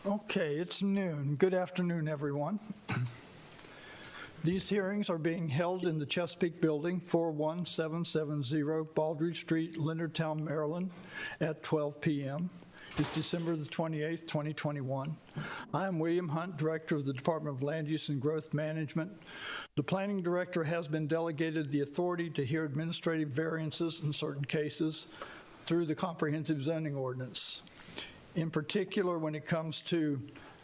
Okay, it's noon. Good afternoon, everyone. These hearings are being held in the Chesapeake Building, 41770 Baldrige Street, Leonardtown, Maryland, at 12 p.m. It's December the 28th, 2021. I am William Hunt, Director of the Department of Land Use and Growth Management. The Planning Director has been delegated the authority to hear administrative variances in certain cases through the Comprehensive Zoning Ordinance. In particular, when it comes to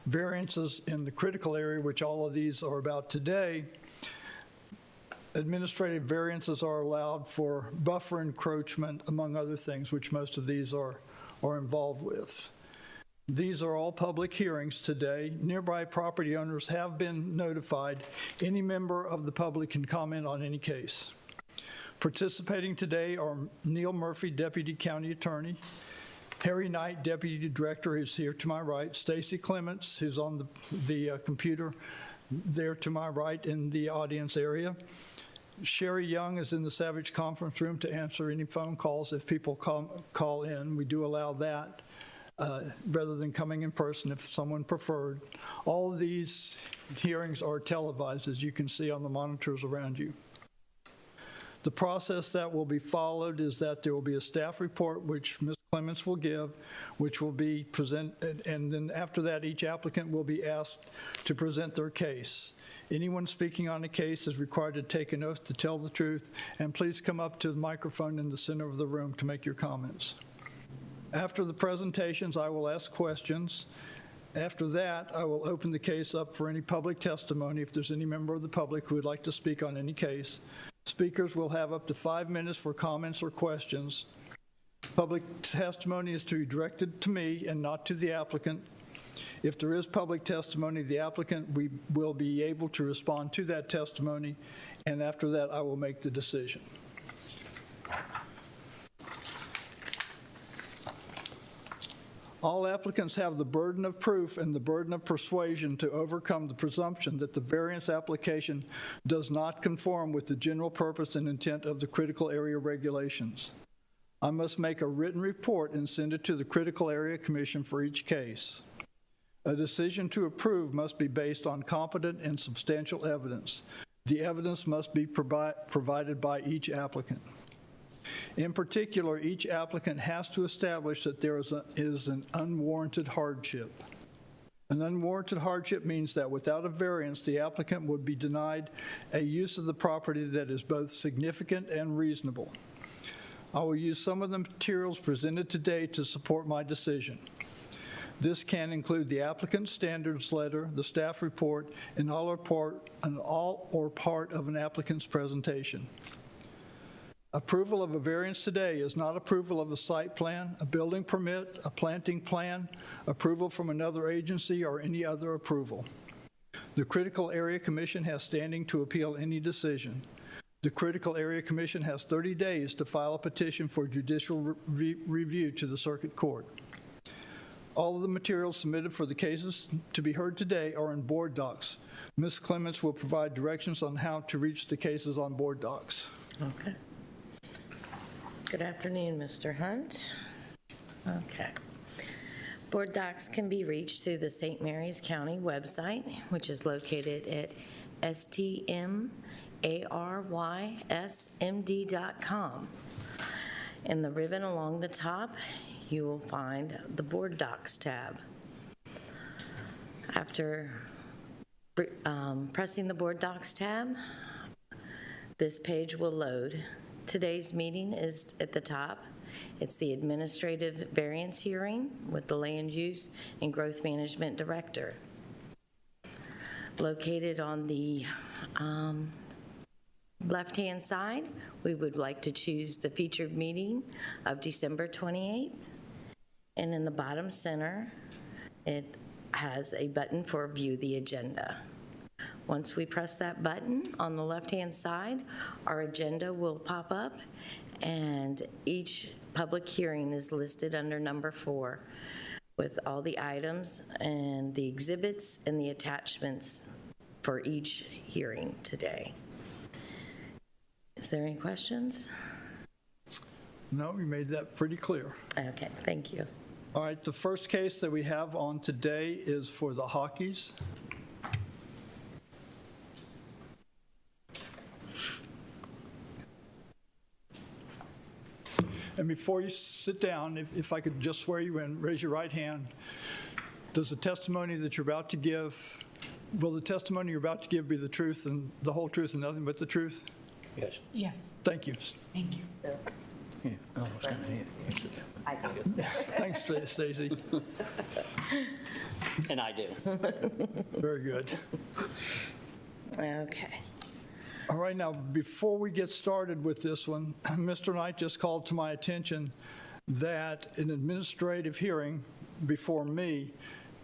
variances in the critical area, which all of these are about today, administrative variances are allowed for buffer encroachment, among other things, which most of these are involved with. These are all public hearings today. Nearby property owners have been notified. Any member of the public can comment on any case. Participating today are Neil Murphy, Deputy County Attorney, Harry Knight, Deputy Director, who's here to my right, Stacy Clements, who's on the computer there to my right in the audience area. Sherry Young is in the Savage Conference Room to answer any phone calls if people call in. We do allow that rather than coming in person if someone preferred. All of these hearings are televised, as you can see on the monitors around you. The process that will be followed is that there will be a staff report, which Ms. Clements will give, which will be presented, and then after that, each applicant will be asked to present their case. Anyone speaking on the case is required to take an oath to tell the truth, and please come up to the microphone in the center of the room to make your comments. After the presentations, I will ask questions. After that, I will open the case up for any public testimony if there's any member of the public who would like to speak on any case. Speakers will have up to 5 minutes for comments or questions. Public testimony is to be directed to me and not to the applicant. If there is public testimony, the applicant will be able to respond to that testimony, and after that, I will make the decision. All applicants have the burden of proof and the burden of persuasion to overcome the presumption that the variance application does not conform with the general purpose and intent of the critical area regulations. I must make a written report and send it to the Critical Area Commission for each case. A decision to approve must be based on competent and substantial evidence. The evidence must be provided by each applicant. In particular, each applicant has to establish that there is an unwarranted hardship. An unwarranted hardship means that without a variance, the applicant would be denied a use of the property that is both significant and reasonable. I will use some of the materials presented today to support my decision. This can include the applicant's standards letter, the staff report, and all or part of an applicant's presentation. Approval of a variance today is not approval of a site plan, a building permit, a planting plan, approval from another agency, or any other approval. The Critical Area Commission has standing to appeal any decision. The Critical Area Commission has 30 days to file a petition for judicial review to the Circuit Court. All of the materials submitted for the cases to be heard today are in board docs. Ms. Clements will provide directions on how to reach the cases on board docs. Okay. Good afternoon, Mr. Hunt. Okay. Board docs can be reached through the St. Mary's County website, which is located at stmarysmd.com. In the ribbon along the top, you will find the Board Docs tab. After pressing the Board Docs tab, this page will load. Today's meeting is at the top. It's the administrative variance hearing with the Land Use and Growth Management Director. Located on the left-hand side, we would like to choose the featured meeting of December 28th. And in the bottom center, it has a button for View the Agenda. Once we press that button on the left-hand side, our agenda will pop up, and each public hearing is listed under number 4 with all the items and the exhibits and the attachments for each hearing today. Is there any questions? No, we made that pretty clear. Okay, thank you. All right, the first case that we have on today is for the Hockeys. And before you sit down, if I could just swear you in, raise your right hand. Does the testimony that you're about to give, will the testimony you're about to give be the truth and the whole truth and nothing but the truth? Yes. Yes, Thank you. thank you. Yeah. Oh, I was gonna hear. Thanks, Stacy. And I do. Very good. Okay. All right, now, before we get started with this one, Mr. Knight just called to my attention that an administrative hearing before me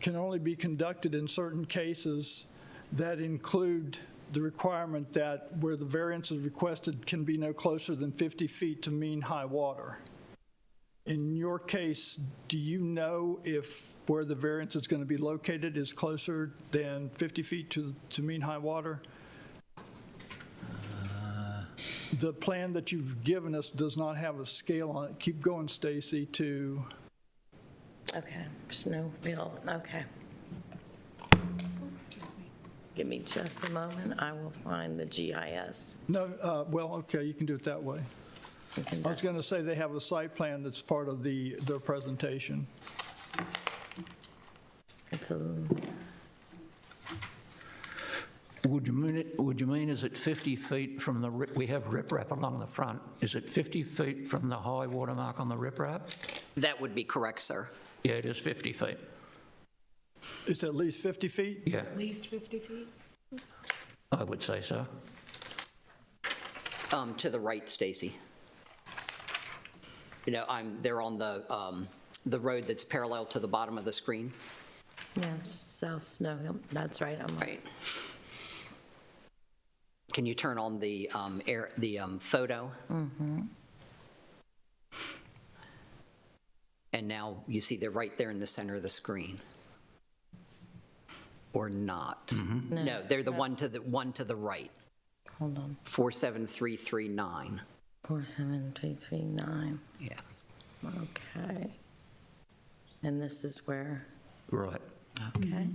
can only be conducted in certain cases that include the requirement that where the variance is requested can be no closer than 50 feet to mean high water. In your case, do you know if where the variance is going to be located is closer than 50 feet to mean high water? The plan that you've given us does not have a scale on it. Keep going, Stacy, to, Okay, Snowfield, okay. Give me just a moment, I will find the GIS. no, well, okay, you can do it that way. I was going to say they have a site plan that's part of their presentation. It's a, Would you mean, is it 50 feet from the, we have riprap along the front, is it 50 feet from the high water mark on the riprap? That would be correct, sir. Yeah, it is 50 feet. It's at least 50 feet? Yeah, At least 50 feet? I would say so. To the right, Stacy. You know, they're on the road that's parallel to the bottom of the screen. yeah, South Snow Hill, that's right, I'm Right. Can you turn on the photo? Mm-hmm. And now you see they're right there in the center of the screen. Or not? No, they're the one to the right. Hold on, 47339. 47339, Yeah. okay. And this is where, Right. okay.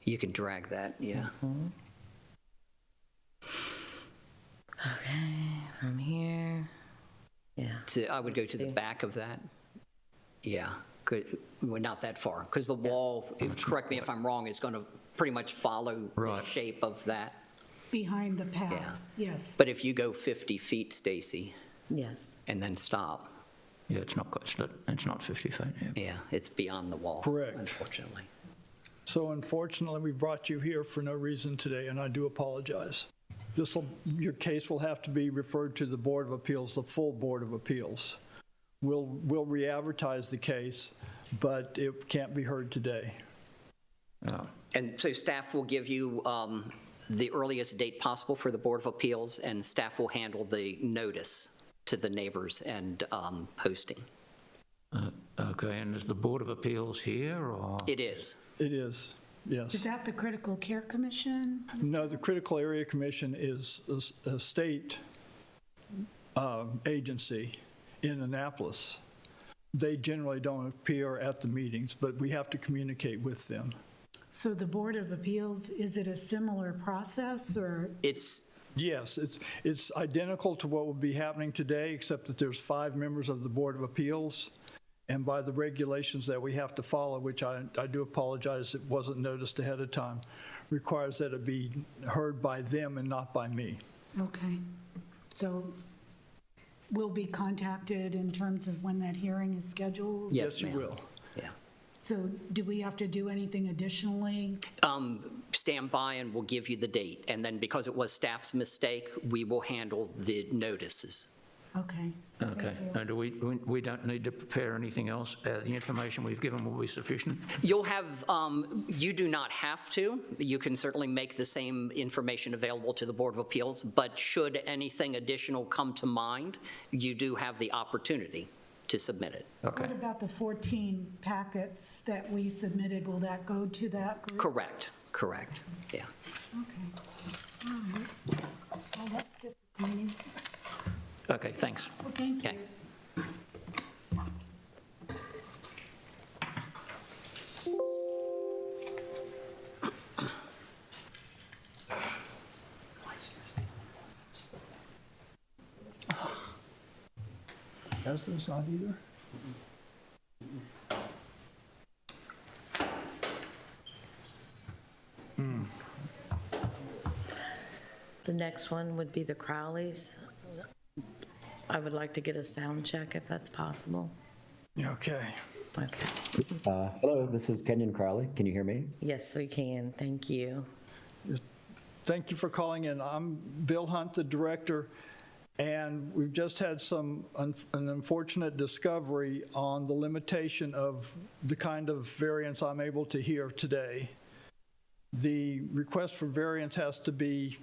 You can drag that, yeah. Okay, from here, yeah. I would go to the back of that. Yeah, good. Well, not that far, because the wall, correct me if I'm wrong, is going to pretty much follow the Right. shape of that. Behind the Yeah. path, yes. But if you go 50 feet, Stacy, Yes, and then stop, Yeah, it's not 50 feet, yeah. yeah, it's beyond the wall. Correct. Unfortunately. So unfortunately, we brought you here for no reason today, and I do apologize. Your case will have to be referred to the Board of Appeals, the full Board of Appeals. We'll re-advertise the case, but it can't be heard today. Oh, And so staff will give you the earliest date possible for the Board of Appeals, and staff will handle the notice to the neighbors and posting. okay, and is the Board of Appeals here, or? It is. It is, yes. Is that the Critical Care Commission? No, the Critical Area Commission is a state agency in Annapolis. They generally don't appear at the meetings, but we have to communicate with them. So the Board of Appeals, is it a similar process, or? It's Yes, it's identical to what would be happening today, except that there's 5 members of the Board of Appeals, and by the regulations that we have to follow, which I do apologize, it wasn't noticed ahead of time, requires that it be heard by them and not by me. Okay. So we'll be contacted in terms of when that hearing is scheduled? Yes, you ma'am. will. Yeah. So do we have to do anything additionally? Stand by and we'll give you the date. And then because it was staff's mistake, we will handle the notices. Okay. Okay, and we don't need to prepare anything else? The information we've given will be sufficient? You'll have, you do not have to. You can certainly make the same information available to the Board of Appeals, but should anything additional come to mind, you do have the opportunity to submit it. Okay. What about the 14 packets that we submitted? Will that go to that group? Correct, yeah. Okay. All right. Well, that's disappointing. Okay, thanks. Well, thank you. Okay. Asden's not either? The next one would be the Crowleys. I would like to get a sound check if that's possible. Okay. Okay. Hello, this is Kenyon Crowley. Can you hear me? Yes, we can. Thank you. Thank you for calling in. I'm Bill Hunt, the director, and we've just had an unfortunate discovery on the limitation of the kind of variance I'm able to hear today. The request for variance has to be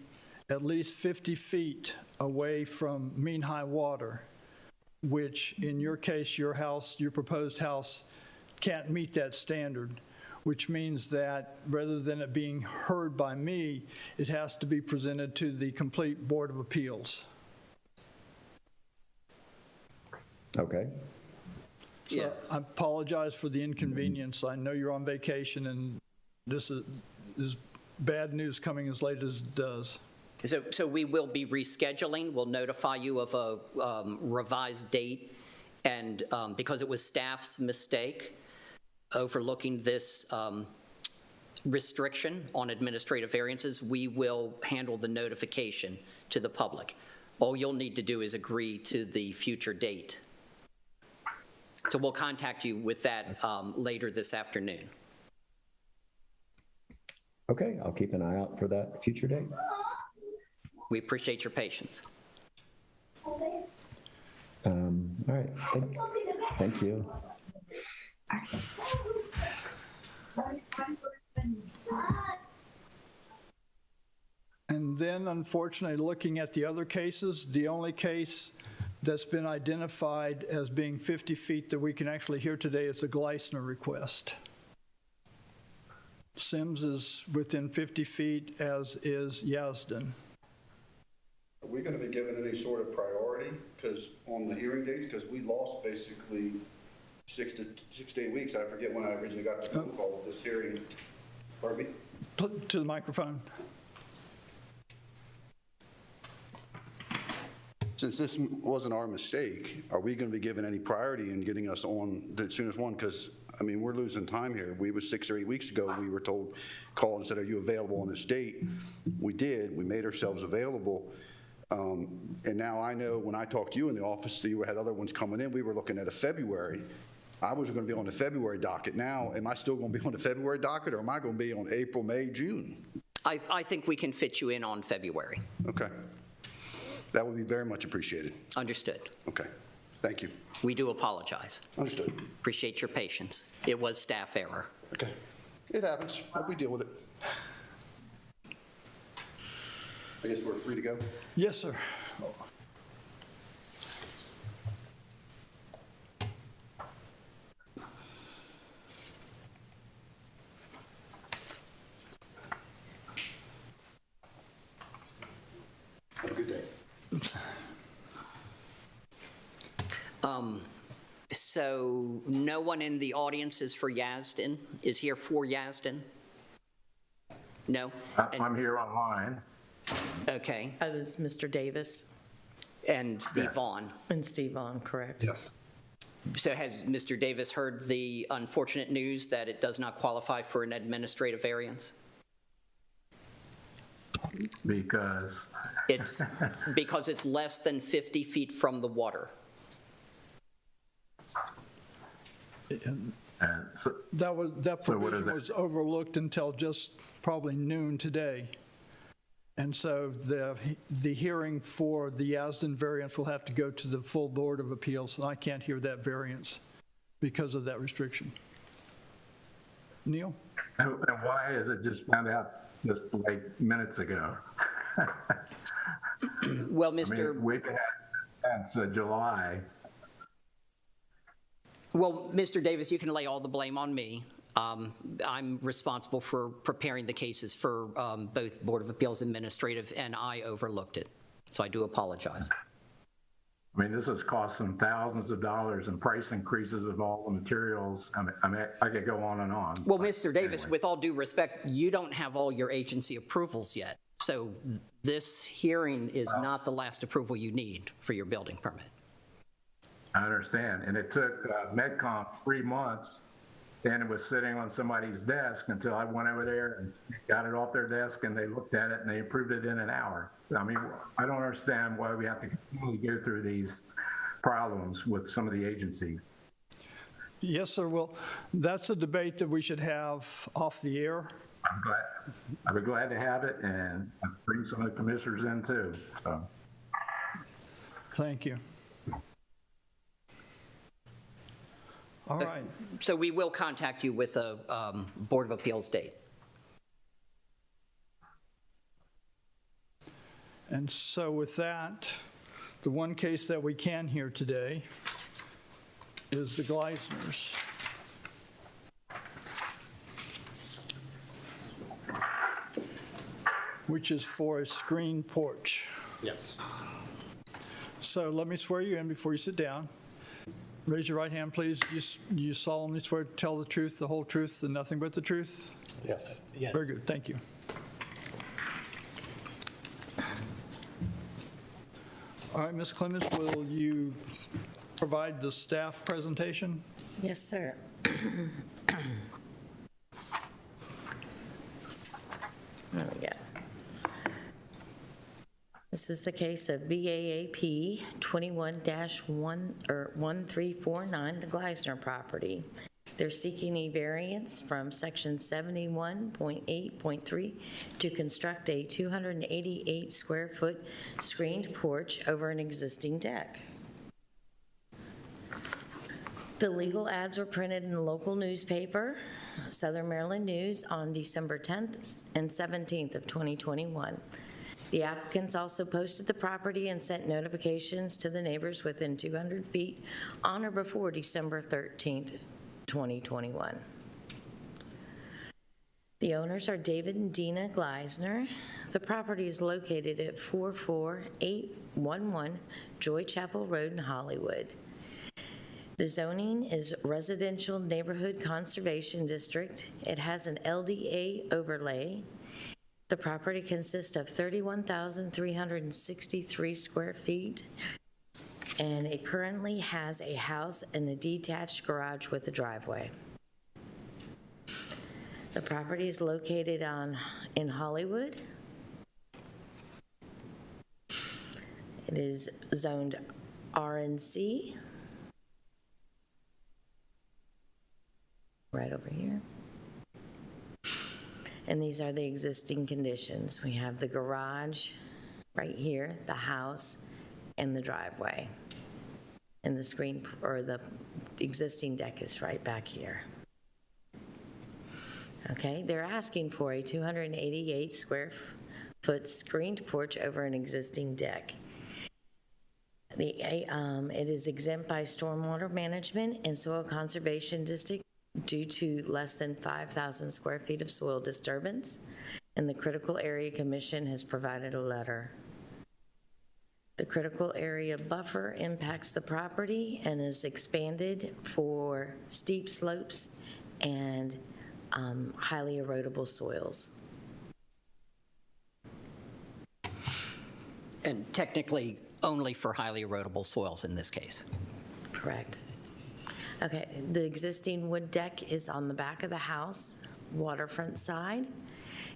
at least 50 feet away from mean high water, which in your case, your proposed house can't meet that standard, which means that rather than it being heard by me, it has to be presented to the complete Board of Appeals. Okay. So I apologize for the inconvenience. I know you're on vacation, and this is bad news coming as late as it does. So we will be rescheduling. We'll notify you of a revised date. And because it was staff's mistake overlooking this restriction on administrative variances, we will handle the notification to the public. All you'll need to do is agree to the future date. So we'll contact you with that later this afternoon. Okay, I'll keep an eye out for that future date. We appreciate your patience. All right, thank you. And then, unfortunately, looking at the other cases, the only case that's been identified as being 50 feet that we can actually hear today is the Gleisner request. Sims is within 50 feet, as is Yazden. Are we going to be given any sort of priority because on the hearing dates? Because we lost basically 6 to 8 weeks. I forget when I originally got the phone call with this hearing. Pardon me? To the microphone. Since this wasn't our mistake, are we going to be given any priority in getting us on the soonest one? Because, I mean, we're losing time here. We was 6 or 8 weeks ago, we were told, called and said, are you available on this date? We did. We made ourselves available. And now I know when I talked to you in the office, you had other ones coming in, we were looking at a February. I was going to be on the February docket. Now, am I still going to be on the February docket, or am I going to be on April, May, June? I think we can fit you in on February. Okay. That would be very much appreciated. Understood. Okay. Thank you. We do apologize. Understood. Appreciate your patience. It was staff error. Okay. It happens. Hope we deal with it. I guess we're free to go. Yes, sir. Have a good day. So no one in the audience is for Yazden, is here for Yazden? No? I'm here online. Okay. That is Mr. Davis And Steve Vaughn. and Steve Vaughn, correct? Yes. So has Mr. Davis heard the unfortunate news that it does not qualify for an administrative variance? Because, It's because it's less than 50 feet from the water. and so, That So what is provision it? was overlooked until just probably noon today. And so the hearing for the Yazden variance will have to go to the full Board of Appeals, and I can't hear that variance because of that restriction. Neil? and why is it just found out just like minutes ago? Well, I mean, Mr. we've had since July. Well, Mr. Davis, you can lay all the blame on me. I'm responsible for preparing the cases for both Board of Appeals Administrative, and I overlooked it. So I do apologize. I mean, this has cost them thousands of dollars in price increases of all the materials. I mean, I could go on and on. Well, Mr. Davis, Anyway. with all due respect, you don't have all your agency approvals yet. So this hearing is not the last approval you need for your building permit. I understand. And it took MedComp 3 months, and it was sitting on somebody's desk until I went over there and got it off their desk, and they looked at it and they approved it in an hour. I mean, I don't understand why we have to continually go through these problems with some of the agencies. Yes, sir. Well, that's a debate that we should have off the air. I'd be glad to have it, and bring some of the commissioners in too. So, Thank you. All right. So we will contact you with a Board of Appeals date. And so with that, the one case that we can hear today is the Gleisners. Which is for a screened porch. Yes. So let me swear you in before you sit down. Raise your right hand, please. You solemnly swear to tell the truth, the whole truth, and nothing but the truth? Yes. Yes. Very good, thank you. All right, Ms. Clemens, will you provide the staff presentation? Yes, sir. There we go. This is the case of BAAP 21-1349, the Gleisner property. They're seeking a variance from section 71.8.3 to construct a 288 square foot screened porch over an existing deck. The legal ads were printed in the local newspaper, Southern Maryland News, on December 10th and 17th of 2021. The applicants also posted the property and sent notifications to the neighbors within 200 feet on or before December 13th, 2021. The owners are David and Dina Gleisner. The property is located at 44811 Joy Chapel Road in Hollywood. The zoning is Residential Neighborhood Conservation District. It has an LDA overlay. The property consists of 31,363 square feet, and it currently has a house and a detached garage with a driveway. The property is located in Hollywood. It is zoned RNC. Right over here. And these are the existing conditions. We have the garage right here, the house, and the driveway. And the screen, or the existing deck is right back here. Okay, they're asking for a 288 square foot screened porch over an existing deck. It is exempt by stormwater management and soil conservation district due to less than 5,000 square feet of soil disturbance, and the Critical Area Commission has provided a letter. The critical area buffer impacts the property and is expanded for steep slopes and highly erodible soils. And technically, only for highly erodible soils in this case. Correct. Okay, the existing wood deck is on the back of the house, waterfront side.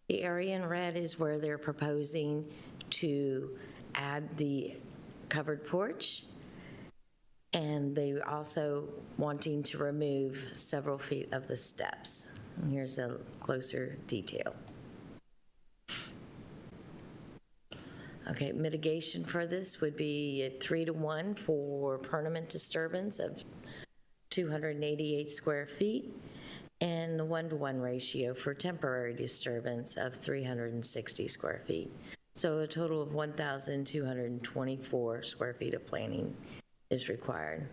The area in red is where they're proposing to add the covered porch, and they're also wanting to remove several feet of the steps. And here's a closer detail. Okay, mitigation for this would be a 3-to-1 for permanent disturbance of 288 square feet, and the 1-to-1 ratio for temporary disturbance of 360 square feet. So a total of 1,224 square feet of planting is required.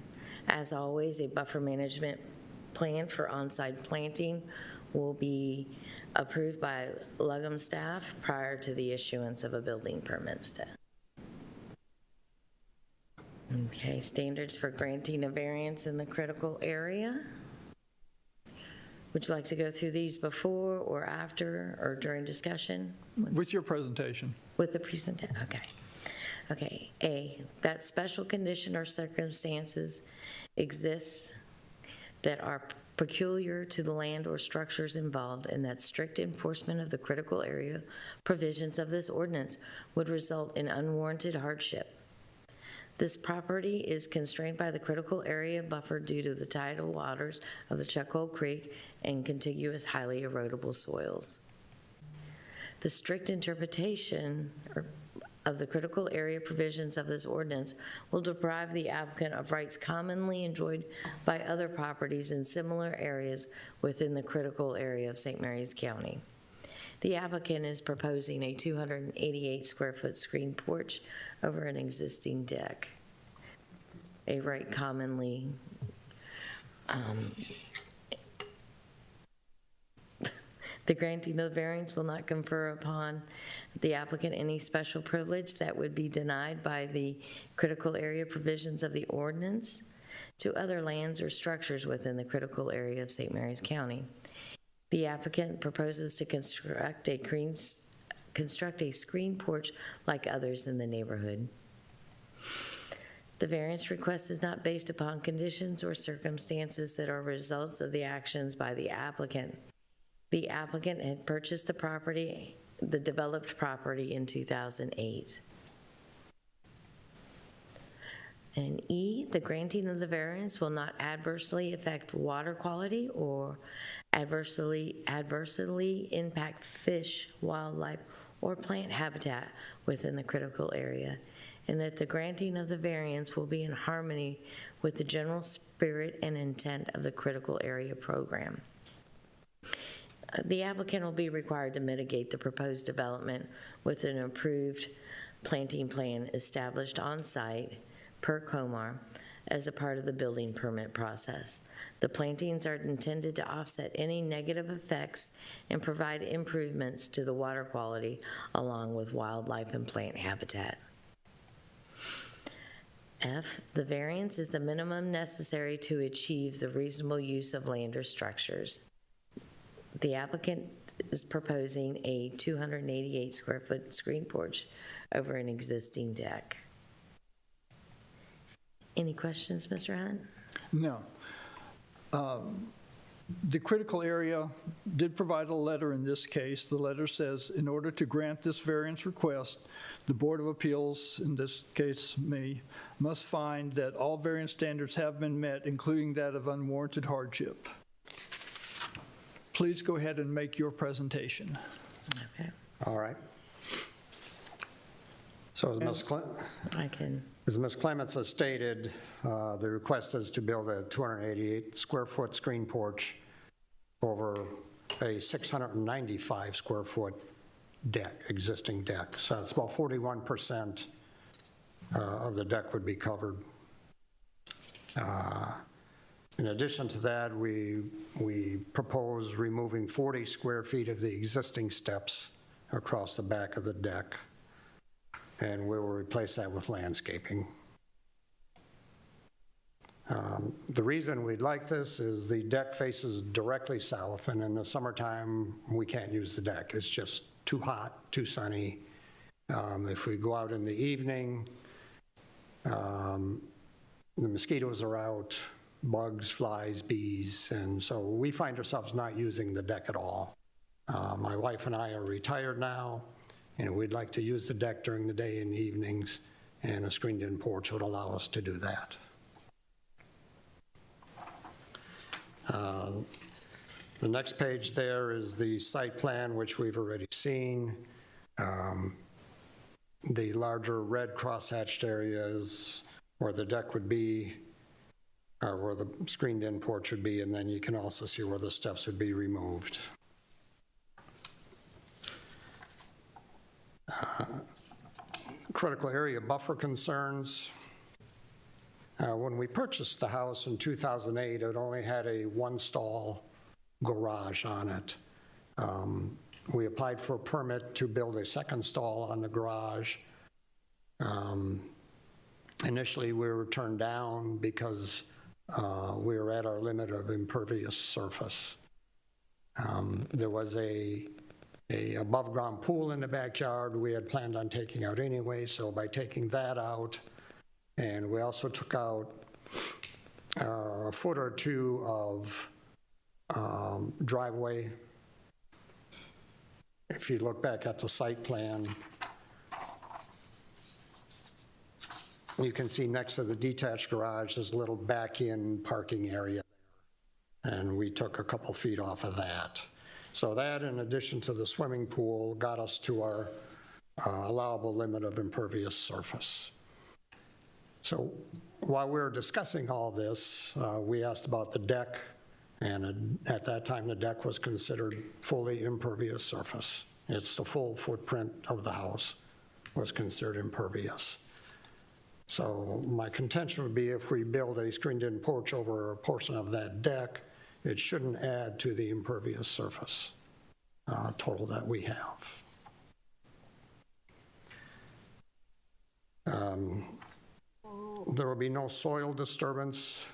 As always, a buffer management plan for on-site planting will be approved by LUGM staff prior to the issuance of a building permit staff. Okay, standards for granting a variance in the critical area. Would you like to go through these before or after or during discussion? With your presentation. With the presentation, okay. Okay, A, that special condition or circumstances exist that are peculiar to the land or structures involved, and that strict enforcement of the critical area provisions of this ordinance would result in unwarranted hardship. This property is constrained by the critical area buffer due to the tidal waters of the Chuckhole Creek and contiguous highly erodible soils. The strict interpretation of the critical area provisions of this ordinance will deprive the applicant of rights commonly enjoyed by other properties in similar areas within the critical area of St. Mary's County. The applicant is proposing a 288 square foot screen porch over an existing deck. A right commonly the granting of variance will not confer upon the applicant any special privilege that would be denied by the critical area provisions of the ordinance to other lands or structures within the critical area of St. Mary's County. The applicant proposes to construct a screen porch like others in the neighborhood. The variance request is not based upon conditions or circumstances that are results of the actions by the applicant. The applicant had purchased the developed property in 2008. And E, the granting of the variance will not adversely affect water quality or adversely impact fish, wildlife, or plant habitat within the critical area, and that the granting of the variance will be in harmony with the general spirit and intent of the critical area program. The applicant will be required to mitigate the proposed development with an approved planting plan established on site per COMAR as a part of the building permit process. The plantings are intended to offset any negative effects and provide improvements to the water quality along with wildlife and plant habitat. F, the variance is the minimum necessary to achieve the reasonable use of land or structures. The applicant is proposing a 288 square foot screen porch over an existing deck. Any questions, Mr. Hunt? No. The critical area did provide a letter in this case. The letter says, in order to grant this variance request, the Board of Appeals, in this case me, must find that all variance standards have been met, including that of unwarranted hardship. Please go ahead and make your presentation. Okay, All right. So as Ms. Clements has stated, the request is to build a 288 square foot screen porch over a 695 square foot deck, existing deck. So it's about 41% of the deck would be covered. In addition to that, we propose removing 40 square feet of the existing steps across the back of the deck, and we will replace that with landscaping. The reason we'd like this is the deck faces directly south, and in the summertime, we can't use the deck. It's just too hot, too sunny. If we go out in the evening, the mosquitoes are out, bugs, flies, bees, and so we find ourselves not using the deck at all. My wife and I are retired now, and we'd like to use the deck during the day and evenings, and a screened-in porch would allow us to do that. The next page there is the site plan, which we've already seen. The larger red crosshatched areas where the deck would be, or where the screened-in porch would be, and then you can also see where the steps would be removed. Critical area buffer concerns. When we purchased the house in 2008, it only had a one-stall garage on it. We applied for a permit to build a second stall on the garage. Initially, we were turned down because we were at our limit of impervious surface. There was a above-ground pool in the backyard we had planned on taking out anyway, so by taking that out, and we also took out a foot or two of driveway. If you look back at the site plan, you can see next to the detached garage, there's a little back-in parking area there, and we took a couple feet off of that. So that, in addition to the swimming pool, got us to our allowable limit of impervious surface. So while we were discussing all this, we asked about the deck, and at that time, the deck was considered fully impervious surface. It's the full footprint of the house was considered impervious. So my contention would be if we build a screened-in porch over a portion of that deck, it shouldn't add to the impervious surface total that we have. There will be no soil disturbance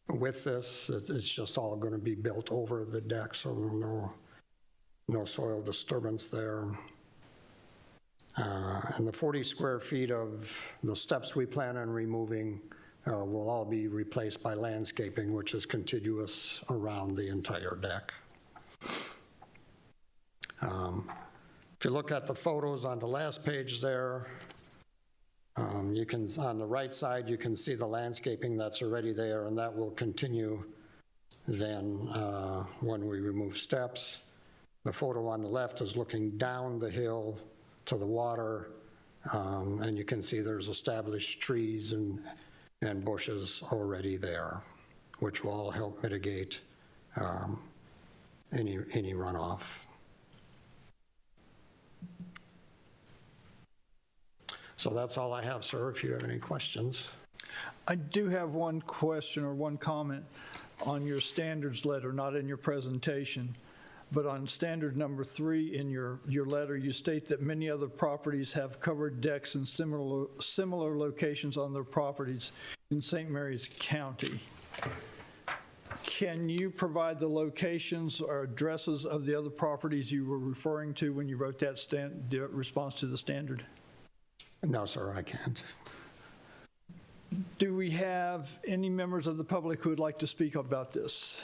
with this. It's just all going to be built over the deck, so no soil disturbance there. And the 40 square feet of the steps we plan on removing will all be replaced by landscaping, which is contiguous around the entire deck. If you look at the photos on the last page there, you can, on the right side, you can see the landscaping that's already there, and that will continue then when we remove steps. The photo on the left is looking down the hill to the water, and you can see there's established trees and bushes already there, which will all help mitigate any runoff. So that's all I have, sir, if you have any questions. I do have one question or one comment on your standards letter, not in your presentation, but on standard number 3 in your letter, you state that many other properties have covered decks in similar locations on their properties in St. Mary's County. Can you provide the locations or addresses of the other properties you were referring to when you wrote that the response to the standard? No, sir, I can't. Do we have any members of the public who would like to speak about this?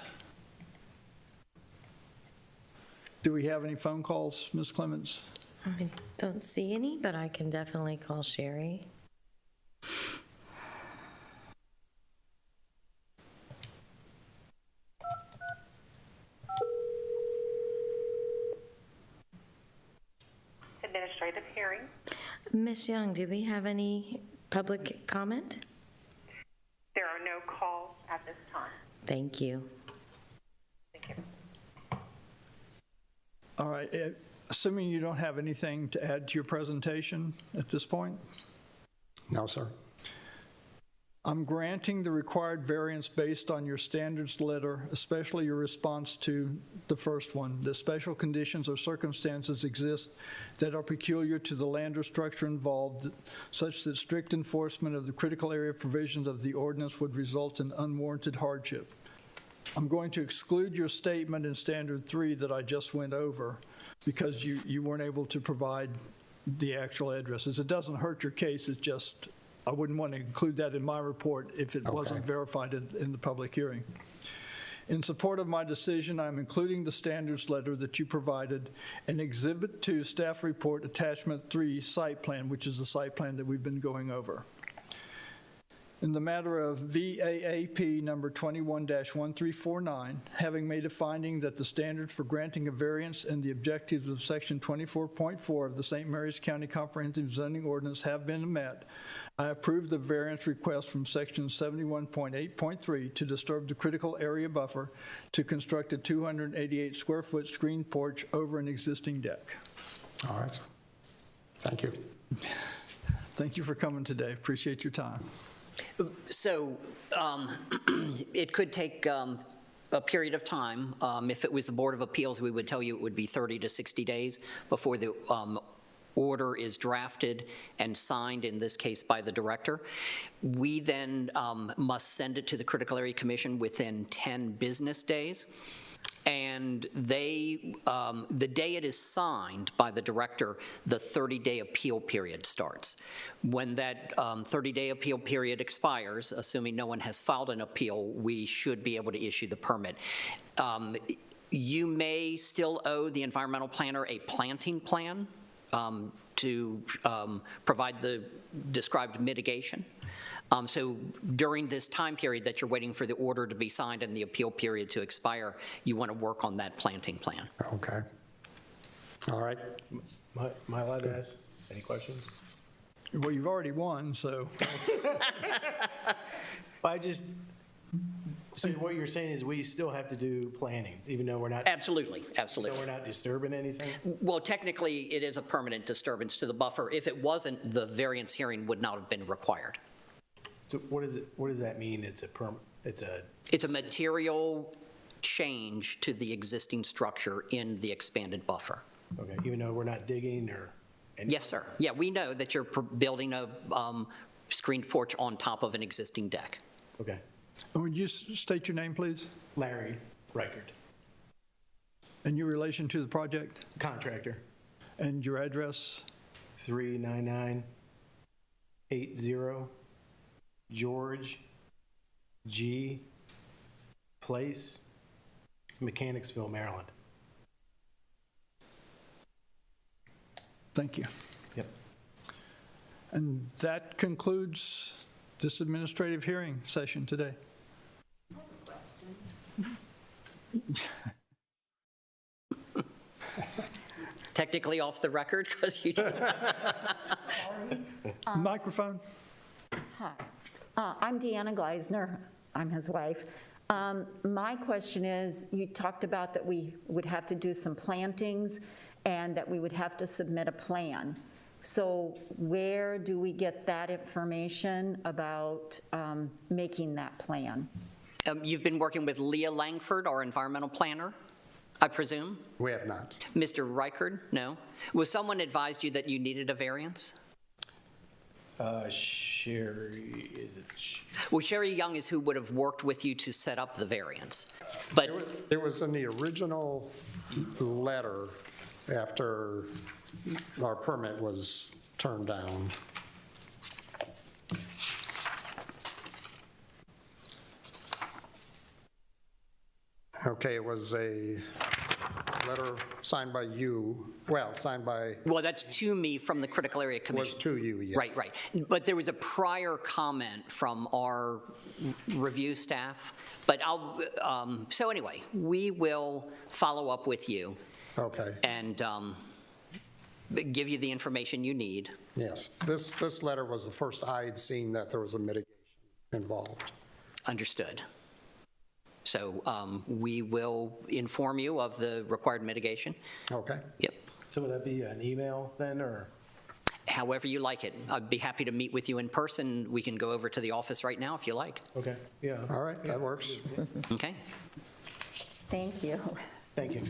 Do we have any phone calls, Ms. Clements? I don't see any, but I can definitely call Sherry. Administrative hearing. Ms. Young, do we have any public comment? There are no calls at this time. Thank you. Thank you. All right, assuming you don't have anything to add to your presentation at this point? No, sir. I'm granting the required variance based on your standards letter, especially your response to the first one. The special conditions or circumstances exist that are peculiar to the land or structure involved, such that strict enforcement of the critical area provisions of the ordinance would result in unwarranted hardship. I'm going to exclude your statement in standard 3 that I just went over because you weren't able to provide the actual addresses. It doesn't hurt your case, it's just I wouldn't want to include that in my report if it wasn't verified in the public hearing. In support of my decision, I'm including the standards letter that you provided and Exhibit 2 Staff Report Attachment 3 Site Plan, which is the site plan that we've been going over. In the matter of VAAP number 21-1349, having made a finding that the standards for granting a variance and the objectives of Section 24.4 of the St. Mary's County Comprehensive Zoning Ordinance have been met, I approve the variance request from Section 71.8.3 to disturb the critical area buffer to construct a 288-square-foot screen porch over an existing deck. All right. Thank you. Thank you for coming today. Appreciate your time. So it could take a period of time. If it was the Board of Appeals, we would tell you it would be 30 to 60 days before the order is drafted and signed, in this case by the director, we then must send it to the Critical Area Commission within 10 business days. And they, the day it is signed by the director, the 30-day appeal period starts. When that 30-day appeal period expires, assuming no one has filed an appeal, we should be able to issue the permit. You may still owe the environmental planner a planting plan to provide the described mitigation. So during this time period that you're waiting for the order to be signed and the appeal period to expire, you want to work on that planting plan. Okay. All right. Am I allowed to ask any questions? Well, you've already won, so. So what you're saying is we still have to do plantings, even though we're not, Absolutely, even absolutely. though we're not disturbing anything? Well, technically, it is a permanent disturbance to the buffer. If it wasn't, the variance hearing would not have been required. So what does that mean? It's It's a material change to the existing structure in the expanded buffer. okay, even though we're not digging or? Yes, sir. Yeah, we know that you're building a screened porch on top of an existing deck. Okay. Would you state your name, please, Larry Reichert, and your relation to the project, contractor, and your address? 39980 George G. Place, Mechanicsville, Maryland. Thank you. Yep. And that concludes this administrative hearing session today. Technically off the record, because you just... Microphone? Hi, I'm Deanna Gleisner. I'm his wife. My question is, you talked about that we would have to do some plantings and that we would have to submit a plan. So where do we get that information about making that plan? You've been working with Leah Langford, our environmental planner, I presume? We have not. Mr. Reichard, no? Was someone advised you that you needed a variance? Sherry, is it? Well, Sherry Young is who would have worked with you to set up the variance. But It was in the original letter after our permit was turned down. Okay, it was a letter signed by you, signed by, well, that's to me from the Critical Area Commission. was to you, yes. Right. But there was a prior comment from our review staff. But so anyway, we will follow up with you Okay, and give you the information you need. yes. This letter was the first I had seen that there was a mitigation involved. Understood. So we will inform you of the required mitigation. Okay, Yep. So would that be an email then, or? However you like it. I'd be happy to meet with you in person. We can go over to the office right now if you like. Okay, yeah. all right, that works. Okay? Thank you. Thank you.